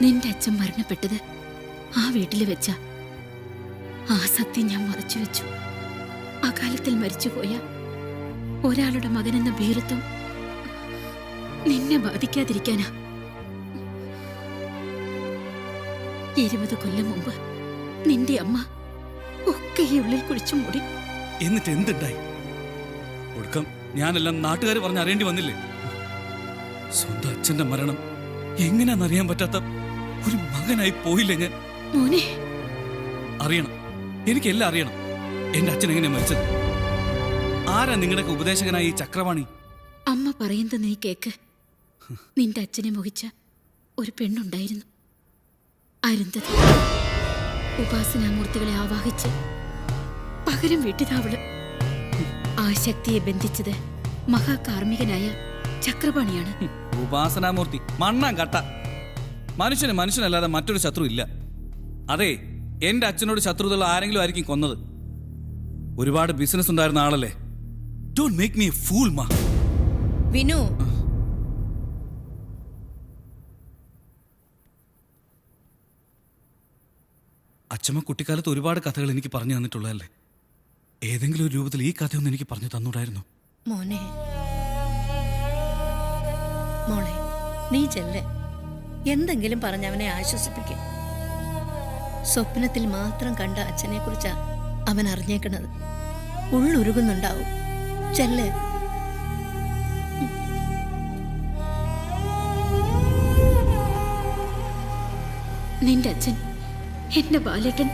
നിന്റെ അച്ഛൻ മരണപ്പെട്ടത് ആ വീട്ടിൽ വെച്ച. ആ സത്യം ഞാൻ മറച്ചു വെച്ചു. അകാലത്തിൽ മരിച്ചുപോയ ഒരാളുടെ മകനെന്ന ഭീരുത്വം നിന്നെ ബാധിക്കാതിരിക്കാനാ. 20 കൊല്ലം മുമ്പ് നിന്റെ അമ്മ ഒക്കെ ഈ ഉള്ളിൽ കുഴിച്ചു മൂടി. എന്നിട്ട് എന്തുണ്ടായി? ഒടുക്കം ഞാനെല്ലാം നാട്ടുകാർ പറഞ്ഞ് അറിയേണ്ടി വന്നില്ലേ? സ്വന്തം അച്ഛന്റെ മരണം എങ്ങനെയാണെന്നറിയാൻ പറ്റാത്ത ഒരു മകനായി പോയില്ലേ ഞാൻ? മോനെ, അറിയണം, എനിക്കെല്ലാം അറിയണം. എന്റെ അച്ഛൻ എങ്ങനെയാ മരിച്ചത്? ആരാ നിങ്ങളുടെ ഉപദേശകനായി ഈ ചക്രവാണി? അമ്മ പറയുന്നത് നീ കേക്ക്. നിന്റെ അച്ഛനെ മോഹിച്ച ഒരു പെണ്ണുണ്ടായിരുന്നു, അരുന്ധതി. ഉപാസനാമൂർത്തികളെ ആവാഹിച്ച് പകരം വീട്ടിതാവള്. ആ ശക്തിയെ ബന്ധിച്ചത് മഹാകാർമ്മികനായ ചക്രപാണിയാണ്. ഉപാസനാമൂർത്തി മണ്ണാൻ കട്ട. മനുഷ്യന് മനുഷ്യനല്ലാതെ മറ്റൊരു ശത്രു ഇല്ല. അതെ, എന്റെ അച്ഛനോട് ശത്രുതയുള്ള ആരെങ്കിലും ആയിരിക്കും കൊന്നത്. ഒരുപാട് ബിസിനസ് ഉണ്ടായിരുന്ന ആളല്ലേ. Don't make me A fool മാ. വിനു, അച്ഛമ്മ കുട്ടിക്കാലത്ത് ഒരുപാട് കഥകൾ എനിക്ക് പറഞ്ഞു തന്നിട്ടുള്ളതല്ലേ. ഏതെങ്കിലും ഒരു രൂപത്തിൽ ഈ കഥയൊന്നും എനിക്ക് പറഞ്ഞു തന്നൂടായിരുന്നു? മോനെ, മോളെ, നീ ചെല്ലേ. എന്തെങ്കിലും പറഞ്ഞ് അവനെ ആശ്വസിപ്പിക്കും. സ്വപ്നത്തിൽ മാത്രം കണ്ട അച്ഛനെ കുറിച്ചാ അവൻ അറിഞ്ഞേക്കണത്. ഉള്ളുരുകുന്നുണ്ടാവും. ചെല്ലേ. നിന്റെ അച്ഛൻ, എന്റെ ബാലേട്ടൻ,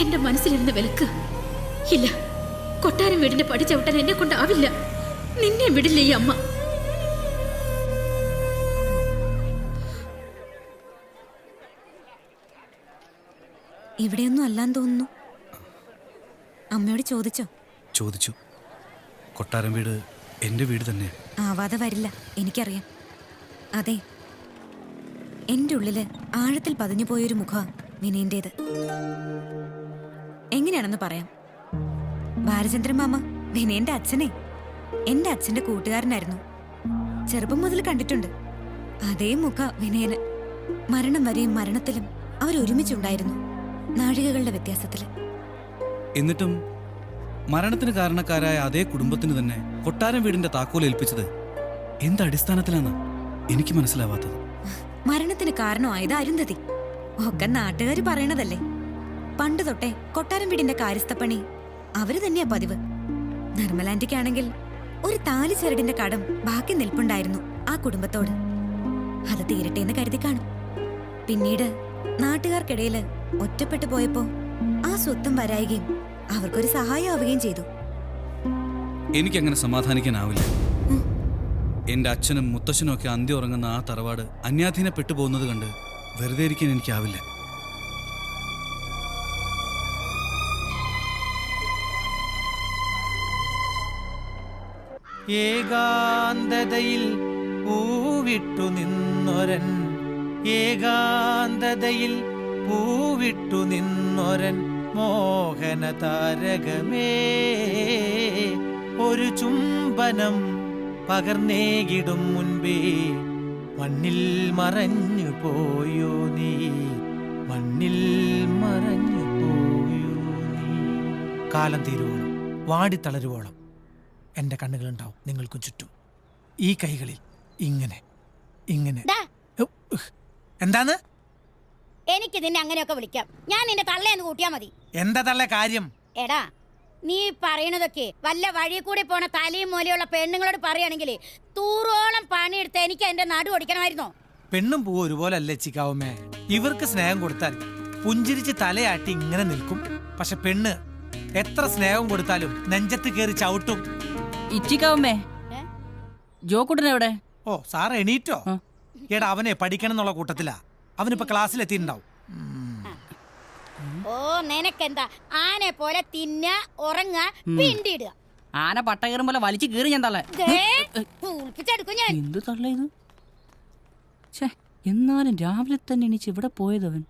എന്റെ മനസ്സിലിരുന്ന് വിലക്ക്. ഇല്ല, കൊട്ടാരം വീടിന്റെ പടി ചവിട്ടാൻ എന്നെ കൊണ്ടാവില്ല. നിന്നെ വിടില്ല ഈ അമ്മ. ഇവിടെയൊന്നും അല്ലാന്ന് തോന്നുന്നു. അമ്മയോട് ചോദിച്ചോ? ചോദിച്ചു. കൊട്ടാരം വീട് എന്റെ വീട് തന്നെ. ആവാതെ വരില്ല, എനിക്കറിയാം. അതെ, എന്റെ ഉള്ളില് ആഴത്തിൽ പതിഞ്ഞു പോയൊരു മുഖം വിനയന്റേത്. എങ്ങനെയാണെന്ന് പറയാം. ബാലചന്ദ്രൻ മാമ വിനയന്റെ അച്ഛനെ എന്റെ അച്ഛന്റെ കൂട്ടുകാരനായിരുന്നു. ചെറുപ്പം മുതൽ കണ്ടിട്ടുണ്ട്. അതേ മുഖ വിനയന്. മരണം വരെയും മരണത്തിലും അവരൊരുമിച്ചുണ്ടായിരുന്നു, നാഴികകളുടെ വ്യത്യാസത്തില്. എന്നിട്ടും മരണത്തിന് കാരണക്കാരായ അതേ കുടുംബത്തിന് തന്നെ കൊട്ടാരം വീടിന്റെ താക്കോൽ ഏൽപ്പിച്ചത് എന്ത് അടിസ്ഥാനത്തിലാണ് എനിക്ക് മനസ്സിലാവാത്തത്. മരണത്തിന് കാരണമായത് അരുന്ധതി. ഒക്കെ നാട്ടുകാര് പറയണതല്ലേ. പണ്ട് തൊട്ടേ കൊട്ടാരം വീടിന്റെ കാര്യസ്ഥപ്പണി അവര് തന്നെയാ പതിവ്. നിർമ്മലാന്റിക്കാണെങ്കിൽ ഒരു താലി ചരടിന്റെ കടം ബാക്കി നിൽപ്പുണ്ടായിരുന്നു ആ കുടുംബത്തോട്. അത് തീരട്ടെ എന്ന് കരുതി കാണും. പിന്നീട് നാട്ടുകാർക്കിടയില് ഒറ്റപ്പെട്ടു പോയപ്പോ ആ സ്വത്തും വരായികയും അവർക്കൊരു സഹായമാവുകയും ചെയ്തു. എനിക്കങ്ങനെ സമാധാനിക്കാനാവില്ല. എന്റെ അച്ഛനും മുത്തശ്ശനും ഒക്കെ അന്ത്യം ഉറങ്ങുന്ന ആ തറവാട് അന്യാധീനപ്പെട്ടു പോകുന്നത് കണ്ട് വെറുതെ ഇരിക്കാൻ എനിക്കാവില്ല. ഏകാന്തതയിൽ പൂവിട്ടു നിന്നൊരൻ, ഏകാന്തതയിൽ പൂവിട്ടു നിന്നൊരൻ മോഹന താരകമേ, ഒരു ചുംബനം പകർന്നേകിടും മുൻപേ മണ്ണിൽ മറഞ്ഞു പോയോ നീ, മണ്ണിൽ മറഞ്ഞു പോയോ നീ. കാലം തീരുവോളം, വാടിത്തളരുവോളം എൻ്റെ കണ്ണുകളുണ്ടാവും നിങ്ങൾക്കും ചുറ്റും. ഈ കൈകളിൽ ഇങ്ങനെ ഇങ്ങനെ. എന്താണ്? എനിക്ക് നിന്നെ അങ്ങനെയൊക്കെ വിളിക്കാം. ഞാൻ നിന്റെ തള്ളയെന്ന് കൂട്ടിയാ മതി. എന്താ തള്ള കാര്യം? എടാ, നീ പറയണതൊക്കെ വല്ല വഴി കൂടി പോണ തലയും മൂലയുള്ള പെണ്ണുങ്ങളോട് പറയുകയാണെങ്കിൽ തൂറോളം പണിയെടുത്ത് എനിക്ക് എന്റെ നടു ഒടിക്കണമായിരുന്നോ? പെണ്ണും പൂവും ഒരുപോലെ അല്ലേ ചിക്കാവുമേ? ഇവർക്ക് സ്നേഹം കൊടുത്താൽ പുഞ്ചിരിച്ച് തലയാട്ടി ഇങ്ങനെ നിൽക്കും. പക്ഷെ പെണ്ണ് എത്ര സ്നേഹം കൊടുത്താലും നെഞ്ചത്ത് കയറി ചവിട്ടും. ഇച്ചിക്കാവുമേ, ജോക്കുട്ടനെവിടെ? ഓ, സാർ എണീറ്റോ? എടാ, അവനെ പഠിക്കണം എന്നുള്ള കൂട്ടത്തിലാ. അവനിപ്പോ ക്ലാസ്സിലെത്തിയിട്ടുണ്ടാവും. ഓ, നിനക്കെന്താ? ആനെ പോലെ തിന്ന, ഉറങ്ങ, പിണ്ടിടുക. ആന പട്ട കയറും പോലെ വലിച്ചു കീറി ഞാൻ തള്ളേ. പൂളിപ്പിച്ചെടുക്കും ഞാൻ. എന്ത് തള്ള ഇത്? എന്നാലും രാവിലെ തന്നെ എണീച്ച് ഇവിടെ പോയതവൻ.